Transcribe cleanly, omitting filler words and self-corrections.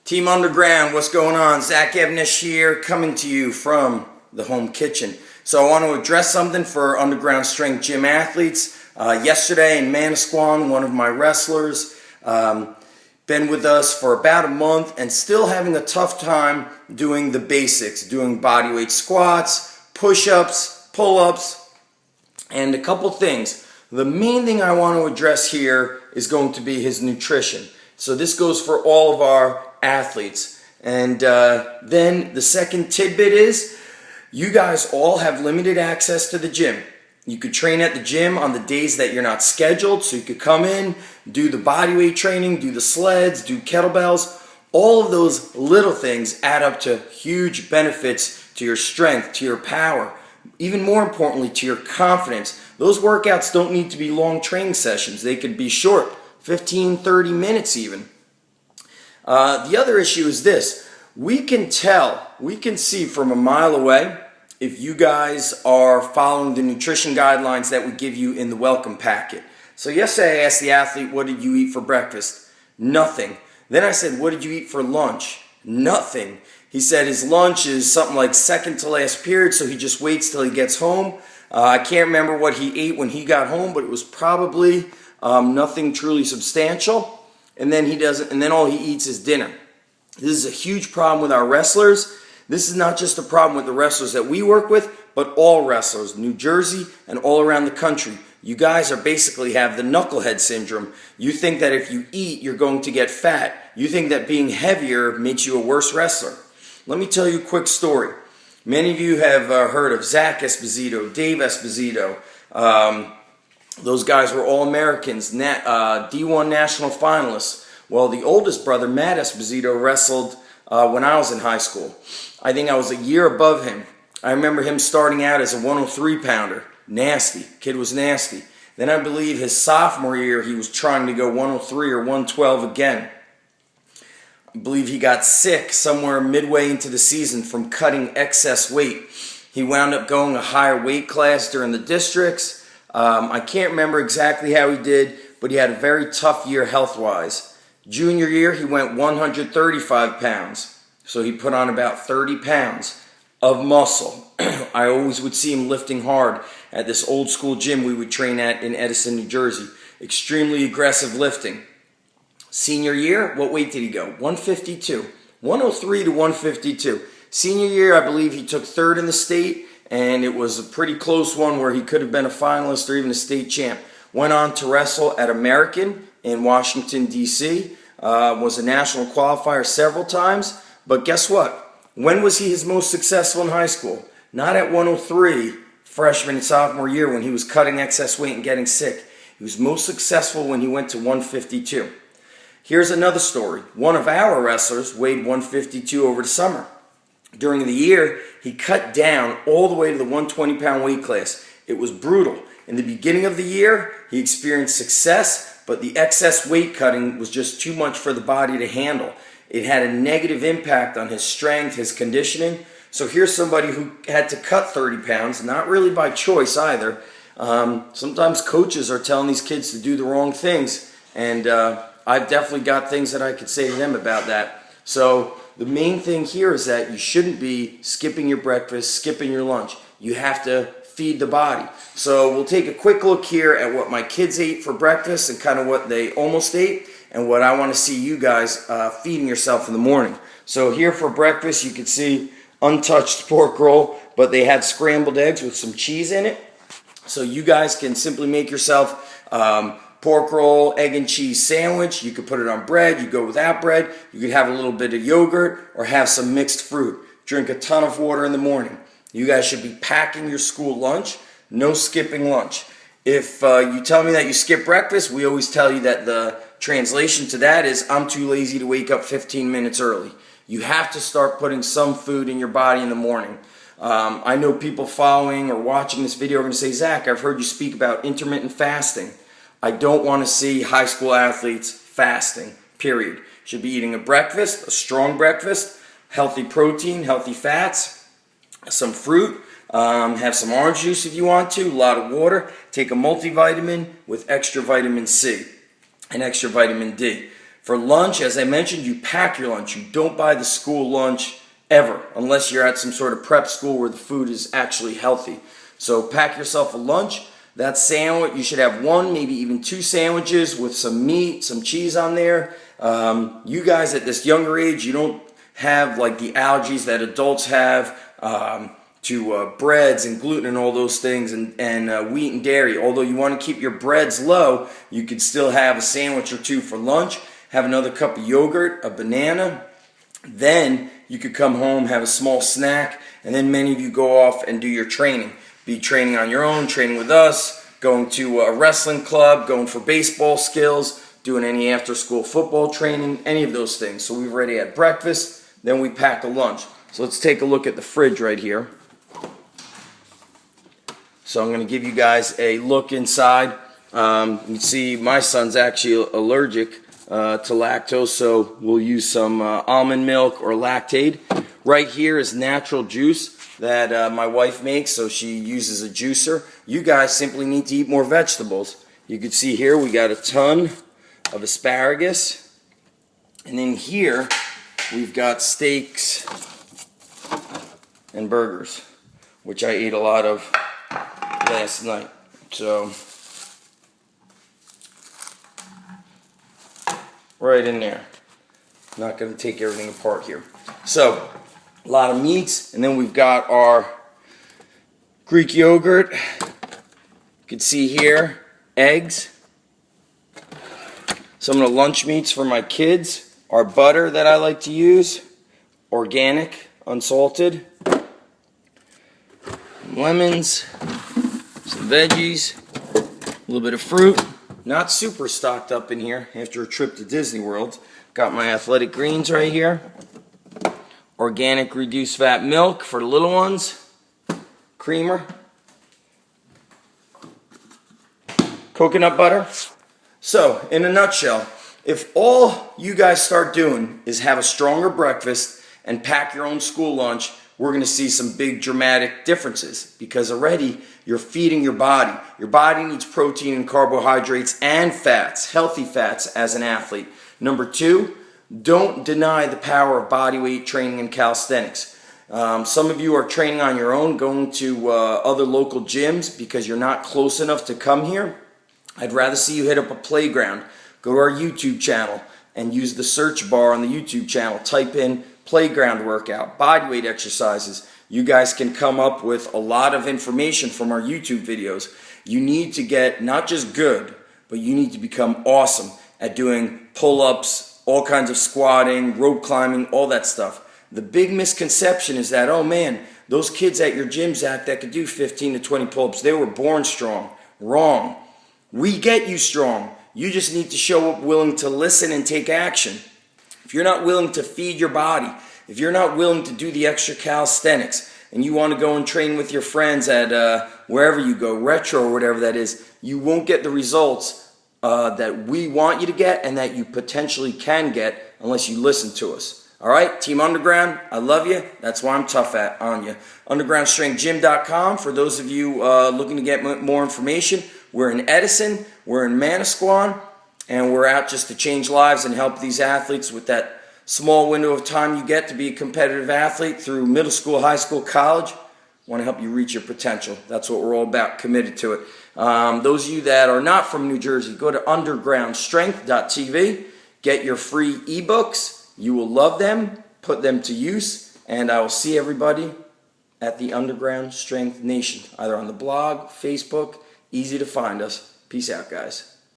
Team Underground, what's going on? Zach Evnish here, coming to you from the home kitchen. So I want to address something for Underground Strength Gym athletes. Yesterday in Manasquan, one of my wrestlers, been with us for about a month and still having a tough time doing the basics, doing bodyweight squats, push-ups, pull-ups, and a couple things. The main thing I want to address here is going to be his nutrition. So this goes for all of our athletes. And then the second tidbit is, you guys all have limited access to the gym. You could train at the gym on the days that you're not scheduled, so you could come in, do the bodyweight training, do the sleds, do kettlebells. All of those little things add up to huge benefits to your strength, to your power, even more importantly, to your confidence. Those workouts don't need to be long training sessions. They could be short, 15, 30 minutes even. The other issue is this. We can see from a mile away if you guys are following the nutrition guidelines that we give you in the welcome packet. So yesterday I asked the athlete, what did you eat for breakfast? Nothing. Then I said, what did you eat for lunch? Nothing. He said his lunch is something like second to last period, so he just waits till he gets home. I can't remember what he ate when he got home, but it was probably nothing truly substantial. And then all he eats is dinner. This is a huge problem with our wrestlers. This is not just a problem with the wrestlers that we work with, but all wrestlers, New Jersey and all around the country. You guys are basically have the knucklehead syndrome. You think that if you eat, you're going to get fat. You think that being heavier makes you a worse wrestler. Let me tell you a quick story. Many of you have heard of Zach Esposito, Dave Esposito. Those guys were all Americans, D1 national finalists. Well, the oldest brother, Matt Esposito, wrestled when I was in high school. I think I was a year above him. I remember him starting out as a 103 pounder. Nasty. Kid was nasty. Then I believe his sophomore year he was trying to go 103 or 112 again. I believe he got sick somewhere midway into the season from cutting excess weight. He wound up going a higher weight class during the districts. I can't remember exactly how he did, but he had a very tough year health-wise. Junior year, he went 135 pounds. So he put on about 30 pounds of muscle. I always would see him lifting hard at this old school gym we would train at in Edison, New Jersey. Extremely aggressive lifting. Senior year, what weight did he go? 152. 103 to 152. Senior year, I believe he took third in the state, and it was a pretty close one where he could have been a finalist or even a state champ. Went on to wrestle at American in Washington, D.C. Was a national qualifier several times. But guess what? When was he his most successful in high school? Not at 103, freshman and sophomore year when he was cutting excess weight and getting sick. He was most successful when he went to 152. Here's another story. One of our wrestlers weighed 152 over the summer. During the year, he cut down all the way to the 120-pound weight class. It was brutal. In the beginning of the year, he experienced success, but the excess weight cutting was just too much for the body to handle. It had a negative impact on his strength, his conditioning. So here's somebody who had to cut 30 pounds, not really by choice either. Sometimes coaches are telling these kids to do the wrong things, and I've definitely got things that I could say to them about that. So the main thing here is that you shouldn't be skipping your breakfast, skipping your lunch. You have to feed the body. So we'll take a quick look here at what my kids ate for breakfast and kind of what they almost ate and what I want to see you guys feeding yourself in the morning. So here for breakfast you can see untouched pork roll, but they had scrambled eggs with some cheese in it. So you guys can simply make yourself pork roll, egg and cheese sandwich. You could put it on bread. You go without bread. You could have a little bit of yogurt or have some mixed fruit. Drink a ton of water in the morning. You guys should be packing your school lunch. No skipping lunch. If you tell me that you skip breakfast, we always tell you that the translation to that is, I'm too lazy to wake up 15 minutes early. You have to start putting some food in your body in the morning. I know people following or watching this video are going to say, Zach, I've heard you speak about intermittent fasting. I don't want to see high school athletes fasting, period. Should be eating a breakfast, a strong breakfast, healthy protein, healthy fats, some fruit, have some orange juice if you want to, a lot of water. Take a multivitamin with extra vitamin C and extra vitamin D. For lunch, as I mentioned, you pack your lunch. You don't buy the school lunch ever, unless you're at some sort of prep school where the food is actually healthy. So pack yourself a lunch. That sandwich, you should have one, maybe even two sandwiches with some meat, some cheese on there. You guys at this younger age, you don't have like the allergies that adults have to breads and gluten and all those things, and wheat and dairy. Although you want to keep your breads low, you could still have a sandwich or two for lunch, have another cup of yogurt, a banana. Then you could come home, have a small snack, and then many of you go off and do your training. Be training on your own, training with us, going to a wrestling club, going for baseball skills, doing any after-school football training, any of those things. So we've already had breakfast, then we pack a lunch. So let's take a look at the fridge right here. So I'm going to give you guys a look inside. You can see my son's actually allergic to lactose, so we'll use some almond milk or Lactaid. Right here is natural juice that my wife makes, so she uses a juicer. You guys simply need to eat more vegetables. You can see here we got a ton of asparagus, and in here we've got steaks and burgers, which I ate a lot of last night. So right in there. Not going to take everything apart here. So a lot of meats, and then we've got our Greek yogurt. You can see here, eggs. Some of the lunch meats for my kids. Our butter that I like to use, organic, unsalted. Lemons, some veggies, a little bit of fruit. Not super stocked up in here after a trip to Disney World. Got my athletic greens right here. Organic reduced fat milk for the little ones. Creamer. Coconut butter. So, in a nutshell, if all you guys start doing is have a stronger breakfast and pack your own school lunch, we're going to see some big dramatic differences, because already you're feeding your body. Your body needs protein and carbohydrates and fats, healthy fats as an athlete. Number two, don't deny the power of bodyweight training and calisthenics. Some of you are training on your own, going to other local gyms because you're not close enough to come here. I'd rather see you hit up a playground. Go to our YouTube channel and use the search bar on the YouTube channel. Type in playground workout, bodyweight exercises. You guys can come up with a lot of information from our YouTube videos. You need to get not just good, but you need to become awesome at doing pull-ups, all kinds of squatting, rope climbing, all that stuff. The big misconception is that, oh man, those kids at your gym, Zach, that could do 15 to 20 pull-ups, they were born strong. Wrong. We get you strong. You just need to show up willing to listen and take action. If you're not willing to feed your body, if you're not willing to do the extra calisthenics, and you want to go and train with your friends at wherever you go, retro or whatever that is, you won't get the results that we want you to get and that you potentially can get unless you listen to us. All right, Team Underground, I love you. That's why I'm tough on you. UndergroundStrengthGym.com for those of you looking to get more information. We're in Edison, we're in Manasquan, and we're out just to change lives and help these athletes with that small window of time you get to be a competitive athlete through middle school, high school, college. Want to help you reach your potential. That's what we're all about, committed to it. Those of you that are not from New Jersey, go to undergroundstrength.tv, get your free ebooks. You will love them, put them to use, and I will see everybody at the Underground Strength Nation, either on the blog, Facebook. Easy to find us. Peace out, guys.